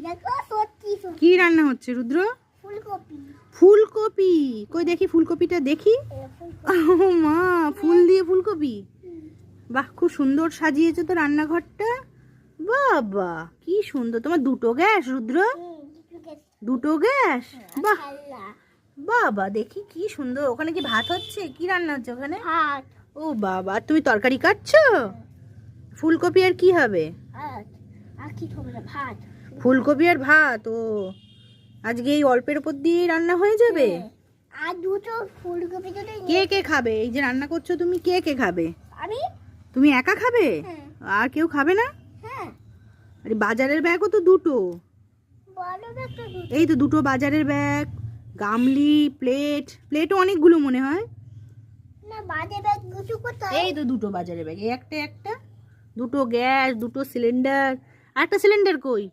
দেখো সত্যি কি রান্না হচ্ছে রুদ্র? ফুলকপি। ফুলকপি? কই দেখি ফুলকপিটা দেখি। ও মা, ফুল দিয়ে ফুলকপি। বাহ, খুব সুন্দর সাজিয়েছো তো রান্নাঘরটা। বাবা কি সুন্দর। তোমার দুটো গ্যাস রুদ্র? দুটো গ্যাস? বাহ বাবা, দেখি কি সুন্দর। ওখানে কি ভাত হচ্ছে? কি রান্না হচ্ছে ওখানে? ভাত। ও বাবা, তুমি তরকারি কাটছো? ফুলকপি আর কি হবে? আর কি হবে? ভাত। ফুলকপি আর ভাত। ও আজকে এই অল্পের উপর দিয়ে রান্না হয়ে যাবে? আর দুটো ফুলকপি যদি কে কে খাবে? এই যে রান্না করছো তুমি, কে কে খাবে? আমি। তুমি একা খাবে? হ্যাঁ। আর কেউ খাবে না? হ্যাঁ। আরে বাজারের ব্যাগও তো দুটো। বড় একটা দুটো। এই তো দুটো বাজারের ব্যাগ, গামলি, প্লেটও অনেকগুলো মনে হয়। না, বাজে ব্যাগ কিছু কোথায়? এই তো দুটো বাজারের ব্যাগ, এই একটা একটা, দুটো গ্যাস, দুটো সিলিন্ডার। আরেকটা সিলিন্ডার কই?